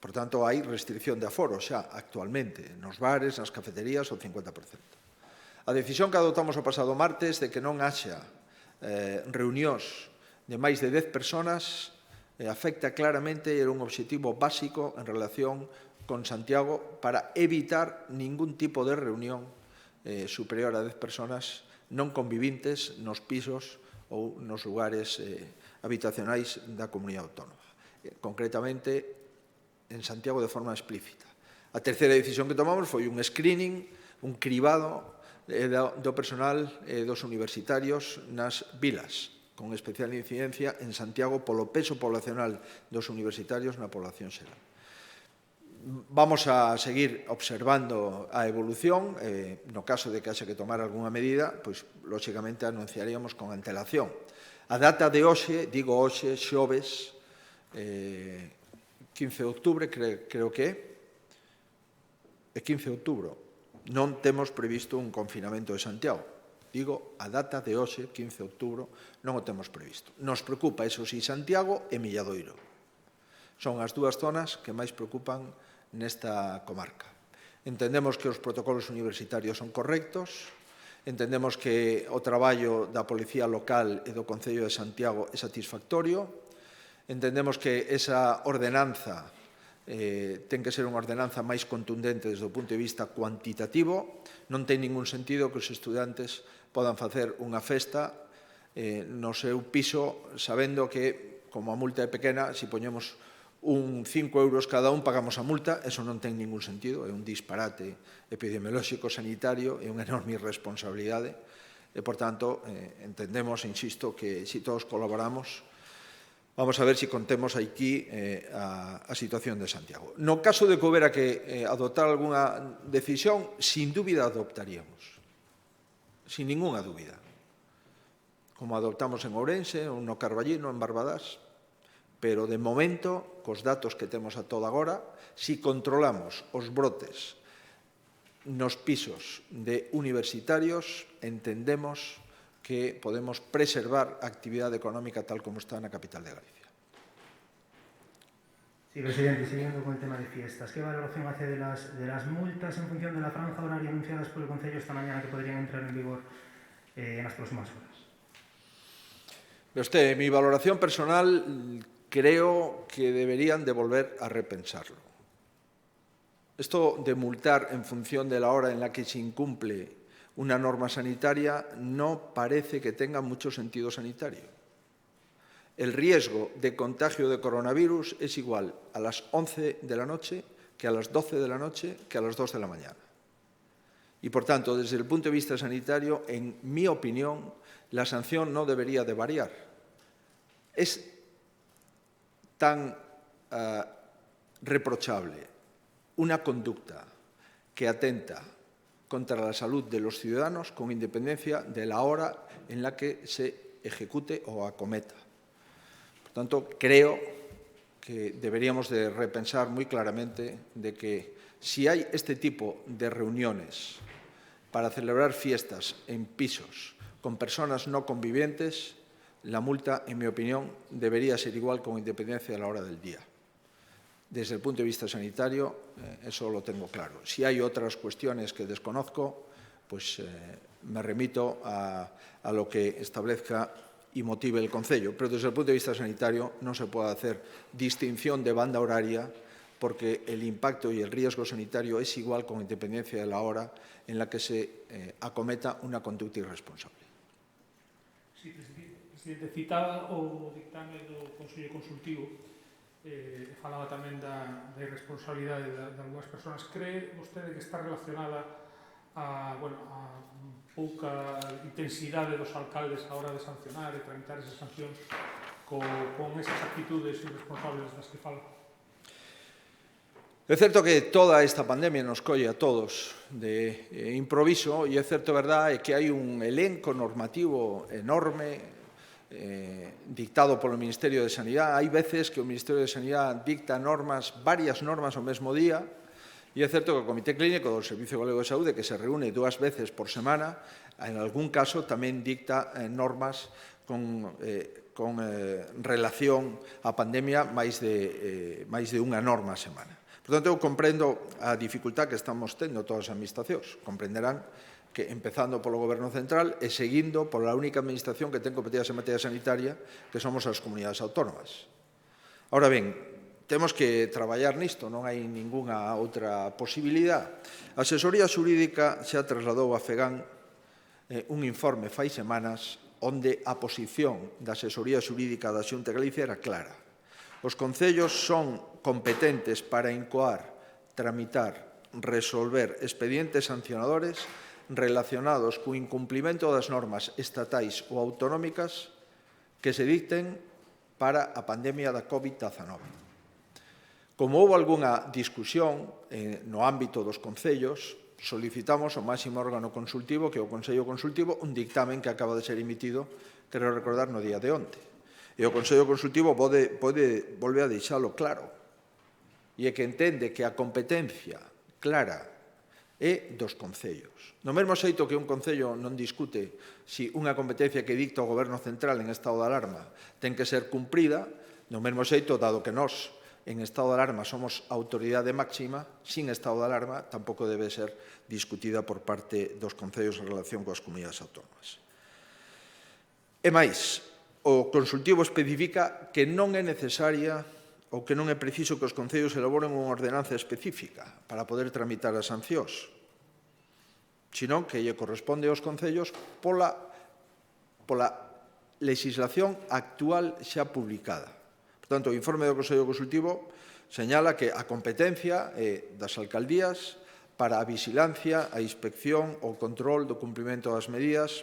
Por tanto, hai restricción de aforo xa actualmente nos bares, nas cafeterías, o 50%. A decisión que adoptamos o pasado martes de que non haxa reunións de máis de 10 persoas afecta claramente, era un obxectivo básico en relación con Santiago para evitar ningún tipo de reunión superior a 10 persoas non convivintes nos pisos ou nos lugares habitacionais da comunidade autónoma. Concretamente, en Santiago de forma explícita. A terceira decisión que tomamos foi un screening, un cribado do personal dos universitarios nas vilas, con especial incidencia en Santiago polo peso poblacional dos universitarios na población xeral. Vamos a seguir observando a evolución. No caso de que haxa que tomar algunha medida, pois, lóxicamente, anunciaríamos con antelación. A data de hoxe, digo hoxe, xoves, 15 de outubro, creo que é 15 de outubro, non temos previsto un confinamento de Santiago. Digo, a data de hoxe, 15 de outubro, non o temos previsto. Nos preocupa, eso sí, Santiago e Milladoiro. Son as dúas zonas que máis preocupan nesta comarca. Entendemos que os protocolos universitarios son correctos, entendemos que o traballo da Policía Local e do Concello de Santiago é satisfactorio, entendemos que esa ordenanza ten que ser unha ordenanza máis contundente desde o punto de vista cuantitativo. Non ten ningún sentido que os estudantes podan facer unha festa no seu piso sabendo que, como a multa é pequena, se poñemos 5 euros cada un, pagamos a multa. Eso non ten ningún sentido, é un disparate epidemiolóxico sanitario, é unha enorme irresponsabilidade e, por tanto, entendemos, insisto, que se todos colaboramos, vamos a ver se contemos aquí a situación de Santiago. No caso de que houbera que adoptar algunha decisión, sin dúbida adoptaríamos. Sin ninguna dúbida. Como adoptamos en Ourense, ou no Carballino, en Barbadás. Pero, de momento, cos datos que temos a toda agora, si controlamos os brotes nos pisos de universitarios, entendemos que podemos preservar a actividade económica tal como está na capital de Galicia. Sí, presidente, siguiendo con el tema de fiestas, ¿qué valoración hace de las multas en función de la franja horaria anunciadas por el Concello esta mañana que podrían entrar en vigor en las próximas horas? Mi valoración personal, creo que deberían de volver a repensarlo. Esto de multar en función de la hora en la que se incumple una norma sanitaria no parece que tenga mucho sentido sanitario. El riesgo de contagio de coronavirus es igual a las 11 de la noche que a las 12 de la noche que a las 2 de la mañana. Y, por tanto, desde el punto de vista sanitario, en mi opinión, la sanción no debería de variar. Es tan reprochable una conducta que atenta contra la salud de los ciudadanos con independencia de la hora en la que se ejecute o acometa. Por tanto, creo que deberíamos de repensar muy claramente de que si hay este tipo de reuniones para celebrar fiestas en pisos con personas no convivientes, la multa, en mi opinión, debería ser igual con independencia de la hora del día. Desde el punto de vista sanitario, eso lo tengo claro. Si hay otras cuestiones que desconozco, pues me remito a lo que establezca y motive el Concello. Pero desde el punto de vista sanitario no se puede hacer distinción de banda horaria porque el impacto y el riesgo sanitario es igual con independencia de la hora en la que se acometa una conducta irresponsable. Sí, presidente, citaba o dictame do Consello Consultivo, falaba tamén da irresponsabilidade de algunhas persoas. Cree vostede que está relacionada a pouca intensidade dos alcaldes a hora de sancionar e tramitar esas sancións con esas actitudes irresponsables das que fala? É certo que toda esta pandemia nos colle a todos de improviso e é certo, verdad, que hai un elenco normativo enorme dictado polo Ministerio de Sanidade. Hai veces que o Ministerio de Sanidade dicta varias normas ao mesmo día, e é certo que o Comité Clínico do Servicio Galego de Saúde, que se reúne 2 veces por semana, en algún caso tamén dicta normas con relación á pandemia máis de unha norma a semana. Por tanto, eu comprendo a dificultad que estamos tendo todas as administracións. Comprenderán que, empezando polo Goberno Central e seguindo pola única administración que ten competencias en materia sanitaria, que somos as comunidades autónomas. Ahora ben, temos que traballar nisto, non hai ningunha outra posibilidad. A asesoría xurídica xa trasladou a FEGAN un informe fai semanas onde a posición da asesoría xurídica da Xunta de Galicia era clara. Os concellos son competentes para incoar, tramitar, resolver expedientes sancionadores relacionados co incumplimento das normas estatais ou autonómicas que se dicten para a pandemia da COVID-19. Como houve algunha discusión no ámbito dos concellos, solicitamos ao máximo órgano consultivo, que é o Consello Consultivo, un dictamen que acaba de ser emitido, quero recordar, no día de onte. E o Consello Consultivo volve a deixalo claro. E é que entende que a competencia clara é dos concellos. No mesmo xeito que un concello non discute se unha competencia que dicta o Goberno Central en estado de alarma ten que ser cumprida, no mesmo xeito, dado que nós en estado de alarma somos autoridade máxima, sin estado de alarma tampouco debe ser discutida por parte dos concellos en relación coas comunidades autónomas. E máis, o consultivo especifica que non é necesaria ou que non é preciso que os concellos elaboren unha ordenanza específica para poder tramitar as sancións, senón que lle corresponde aos concellos pola legislación actual xa publicada. Por tanto, o informe do Consello Consultivo señala que a competencia é das alcaldías para a vigilancia, a inspección, o control do cumprimento das medidas,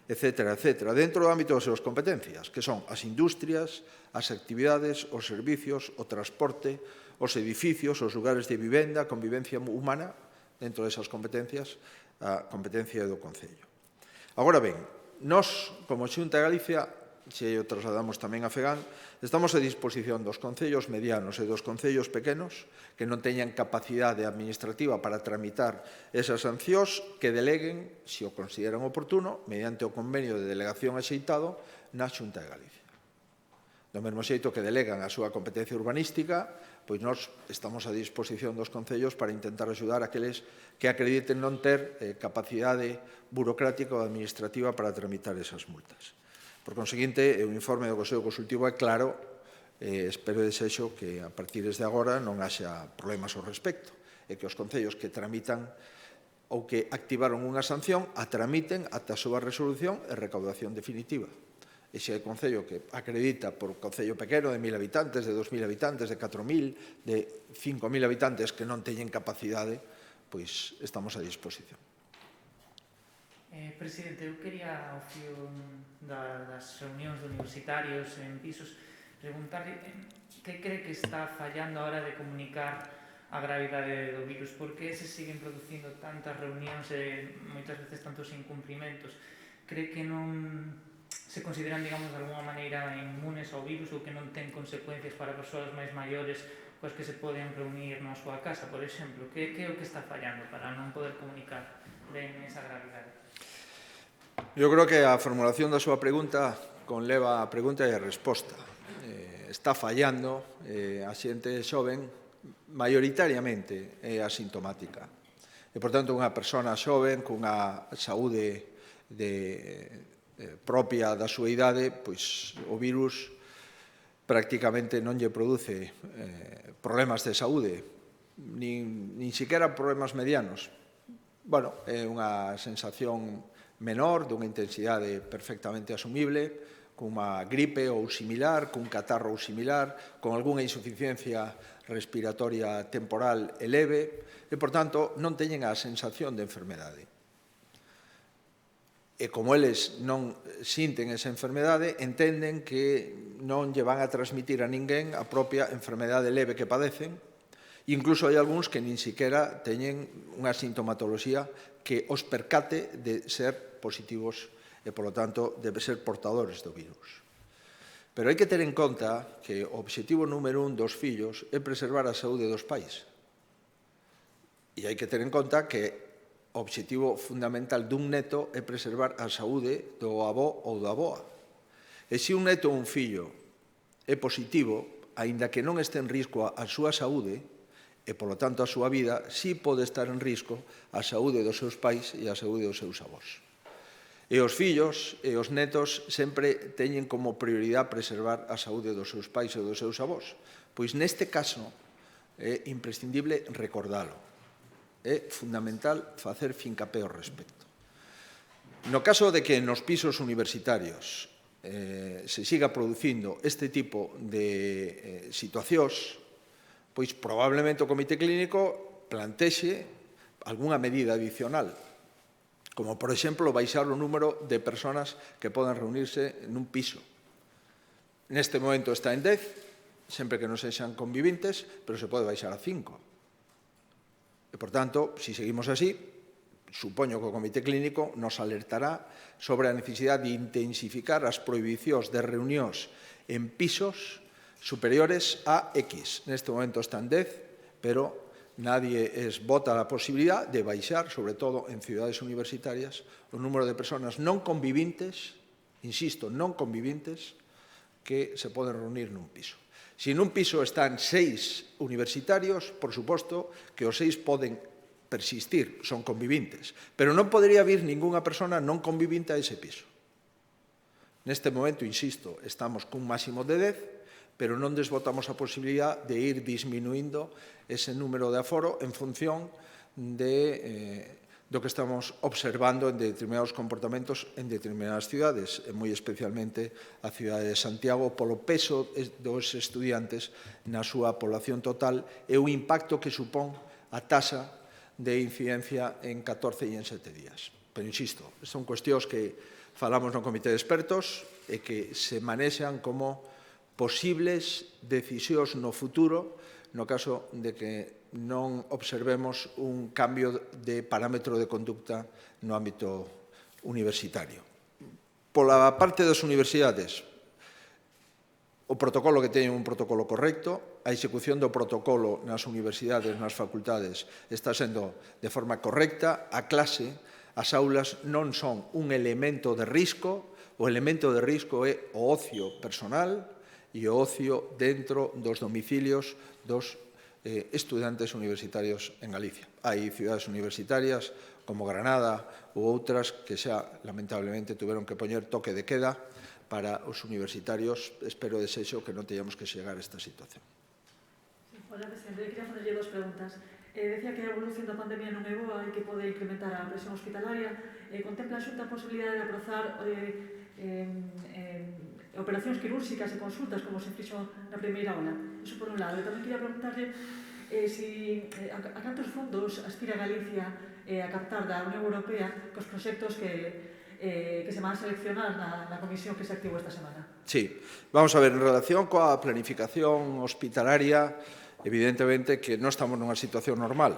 etcétera, etcétera, dentro do ámbito das súas competencias, que son as industrias, as actividades, os servicios, o transporte, os edificios, os lugares de vivenda, a convivencia humana, dentro desas competencias, a competencia do Concello. Agora ben, nós, como Xunta de Galicia, se o trasladamos tamén a FEGAN, estamos a disposición dos concellos medianos e dos concellos pequenos que non teñan capacidade administrativa para tramitar esas sancións, que deleguen, se o consideran oportuno, mediante o convenio de delegación axeitado na Xunta de Galicia. Do mesmo xeito que delegan a súa competencia urbanística, pois nós estamos a disposición dos concellos para intentar axudar aqueles que acrediten non ter capacidade burocrática ou administrativa para tramitar esas multas. Por conseguinte, o informe do Consello Consultivo é claro, espero desexo que a partir de agora non haxa problemas ao respecto, e que os concellos que tramitan ou que activaron unha sanción a tramiten ata a súa resolución e recaudación definitiva. E se é concello que acredita por concello pequeno de 1.000 habitantes, de 2.000 habitantes, de 4.000, de 5.000 habitantes que non teñen capacidade, pois estamos a disposición. Presidente, eu quería, ao fío das reunións de universitarios en pisos, preguntarle que cree que está fallando a hora de comunicar a gravidade do virus, porque se siguen producindo tantas reunións e moitas veces tantos incumprimentos. Cree que non se consideran, digamos, de alguma maneira inmunes ao virus ou que non ten consecuencias para persoas máis maiores coas que se poden reunir na súa casa, por exemplo? Que é o que está fallando para non poder comunicar ben esa gravidade? Eu creo que a formulación da súa pregunta conleva a pregunta e a resposta. Está fallando, a xente xoven maioritariamente é asintomática. E, por tanto, unha persona xoven cunha saúde propia da súa idade, pois o virus prácticamente non lle produce problemas de saúde, nin siquiera problemas medianos. Bueno, é unha sensación menor, dunha intensidade perfectamente asumible, cunha gripe ou similar, cun catarro ou similar, con algunha insuficiencia respiratoria temporal e leve, e, por tanto, non teñen a sensación de enfermedade. E como eles non sinten esa enfermedade, entenden que non lle van a transmitir a ninguén a propia enfermedade leve que padecen, Incluso hai algúns que nin siquiera teñen unha sintomatoloxía que os percate de ser positivos e, polo tanto, debe ser portadores do virus. Pero hai que ter en conta que o obxectivo número 1 dos fillos é preservar a saúde dos pais. E hai que ter en conta que o obxectivo fundamental dun neto é preservar a saúde do avó ou da avoa. E se un neto ou un fillo é positivo, aínda que non este en risco a súa saúde, e, polo tanto, a súa vida, sí pode estar en risco a saúde dos seus pais e a saúde dos seus avós. E os fillos e os netos sempre teñen como prioridade preservar a saúde dos seus pais e dos seus avós. Pois neste caso é imprescindible recordalo. É fundamental facer fincapé ao respecto. No caso de que nos pisos universitarios se siga producindo este tipo de situacións, pois probablemente o Comité Clínico plantexe algunha medida adicional, como, por exemplo, baixar o número de persoas que poden reunirse nun piso. Neste momento está en 10, sempre que non sexan convivintes, pero se pode baixar a 5. E, por tanto, se seguimos así, supoño que o Comité Clínico nos alertará sobre a necesidade de intensificar as prohibicións de reunións en pisos superiores a X. Neste momento están 10, pero nadie vota a posibilidad de baixar, sobre todo en cidades universitarias, o número de persoas non convivintes, insisto, non convivintes, que se poden reunir nun piso. Se nun piso están 6 universitarios, por suposto que os 6 poden persistir, son convivintes, pero non podería vir ningunha persona non convivinte a ese piso. Neste momento, insisto, estamos cun máximo de 10, pero non desbotamos a posibilidad de ir disminuindo ese número de aforo en función do que estamos observando en determinados comportamentos en determinadas cidades, e moi especialmente a cidade de Santiago, polo peso dos estudiantes na súa población total e o impacto que supón a taxa de incidencia en 14 e en 7 días. Pero, insisto, son cuestións que falamos no Comité de Expertos e que se manexan como posibles decisións no futuro no caso de que non observemos un cambio de parámetro de conducta no ámbito universitario. Pola parte das universidades, o protocolo que teñen un protocolo correcto, a execución do protocolo nas universidades, nas facultades, está sendo de forma correcta, a clase, as aulas non son un elemento de risco, o elemento de risco é o ocio personal, e o ocio dentro dos domicilios dos estudantes universitarios en Galicia. Hai cidades universitarias como Granada ou outras que xa, lamentablemente, tuveron que poñer toque de queda para os universitarios. Espero de sexo que non teñamos que chegar a esta situación. Hola, presidente. Quería facerlle dos preguntas. Decía que a evolución da pandemia non é boa e que pode incrementar a presión hospitalaria. Contempla a Xunta a posibilidade de aprazar operacións quirúrxicas e consultas como se fixo na primeira ola? Iso por un lado. E tamén quería preguntarle a cantos fondos aspira Galicia a captar da Unión Europea cos proxectos que se van a seleccionar na comisión que se activou esta semana. Sí, vamos a ver, en relación coa planificación hospitalaria, evidentemente que non estamos nunha situación normal.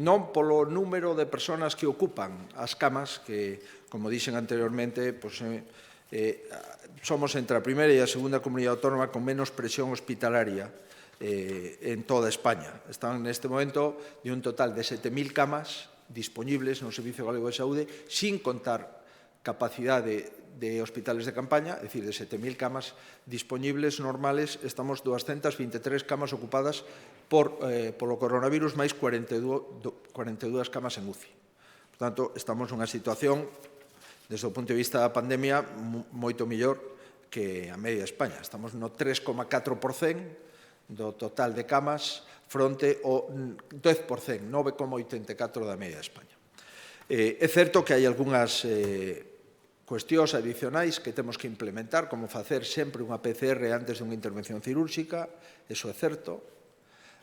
Non polo número de persoas que ocupan as camas, que, como dixen anteriormente, somos entre a primeira e a segunda comunidade autónoma con menos presión hospitalaria en toda España. Están neste momento de un total de 7.000 camas disponibles no Servicio Galego de Saúde, sin contar capacidade de hospitales de campaña, é dicir, de 7.000 camas disponibles normales, estamos 223 camas ocupadas polo coronavirus, máis 42 camas en UCI. Por tanto, estamos nunha situación, desde o punto de vista da pandemia, moito mellor que a media de España. Estamos no 3,4% do total de camas fronte ao 10%, 9,84% da media de España. É certo que hai algunhas cuestións adicionais que temos que implementar, como facer sempre unha PCR antes dunha intervención cirúrxica, eso é certo.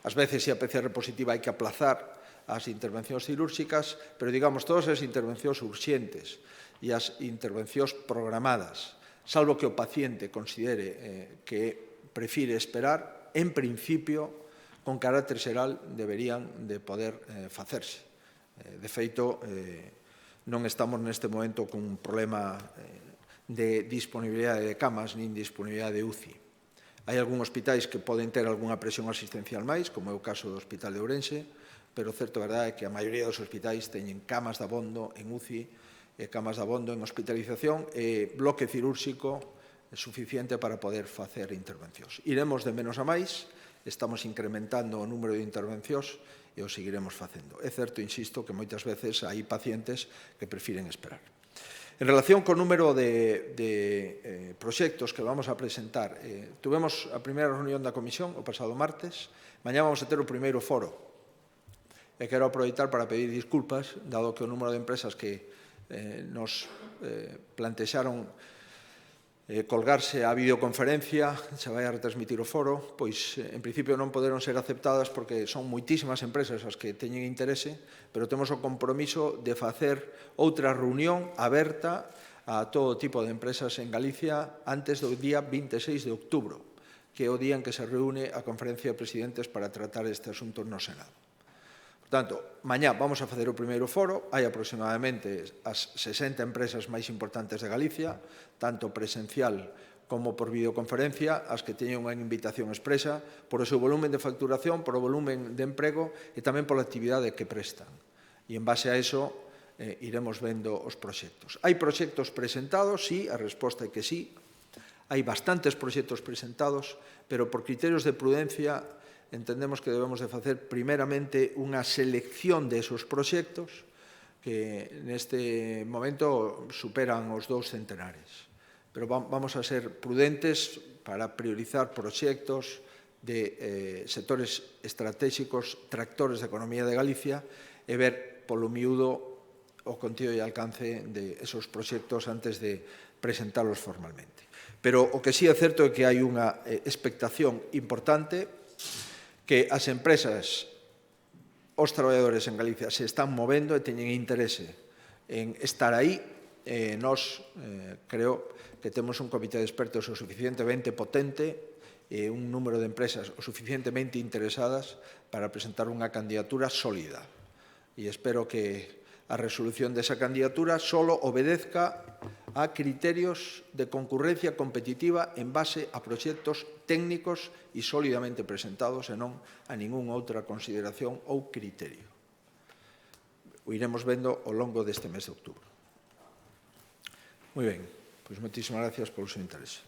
Ás veces, se a PCR positiva, hai que aplazar as intervencións cirúrxicas, pero, digamos, todas as intervencións urxentes e as intervencións programadas, salvo que o paciente considere que prefire esperar, en principio, con carácter xeral deberían de poder facerse. De feito, non estamos neste momento con un problema de disponibilidade de camas nin disponibilidade de UCI. Hai algúns hospitais que poden ter algunha presión asistencial máis, como é o caso do Hospital de Ourense, pero o certo verdade é que a maioría dos hospitais teñen camas de abondo en UCI, camas de abondo en hospitalización e bloque cirúrxico suficiente para poder facer intervencións. Iremos de menos a máis, estamos incrementando o número de intervencións e o seguiremos facendo. É certo, insisto, que moitas veces hai pacientes que prefiren esperar. En relación co número de proxectos que vamos a presentar, tuvemos a primeira reunión da Comisión o pasado martes, mañá vamos a ter o primeiro foro, e quero aproveitar para pedir disculpas, dado que o número de empresas que nos plantexaron colgarse a videoconferencia, se vai a retransmitir o foro, pois en principio non poderon ser aceptadas porque son moitísimas empresas as que teñen interese, pero temos o compromiso de facer outra reunión aberta a todo tipo de empresas en Galicia antes do día 26 de outubro, que é o día en que se reúne a Conferencia de Presidentes para tratar este asunto no Senado. Por tanto, mañá vamos a facer o primeiro foro, hai aproximadamente as 60 empresas máis importantes de Galicia, tanto presencial como por videoconferencia, as que teñen unha invitación expresa por o seu volumen de facturación, por o volumen de emprego e tamén pola actividade que prestan. E en base a eso iremos vendo os proxectos. Hai proxectos presentados, sí, a resposta é que sí. Hai bastantes proxectos presentados, pero por criterios de prudencia entendemos que debemos de facer primeramente unha selección de esos proxectos que neste momento superan os 2 centenares. Pero vamos a ser prudentes para priorizar proxectos de sectores estratégicos, tractores da economía de Galicia e ver polo miúdo o contido e alcance de esos proxectos antes de presentarlos formalmente. Pero o que sí é certo é que hai unha expectación importante que as empresas, os traballadores en Galicia se están movendo e teñen interese en estar aí. Nós creo que temos un comité de expertos o suficientemente potente e un número de empresas o suficientemente interesadas para presentar unha candidatura sólida. E espero que a resolución desa candidatura solo obedezca a criterios de concurrencia competitiva en base a proxectos técnicos e sólidamente presentados e non a ningunha outra consideración ou criterio. O iremos vendo ao longo deste mes de outubro. Moi ben, pois moitísimas gracias polo seu interese.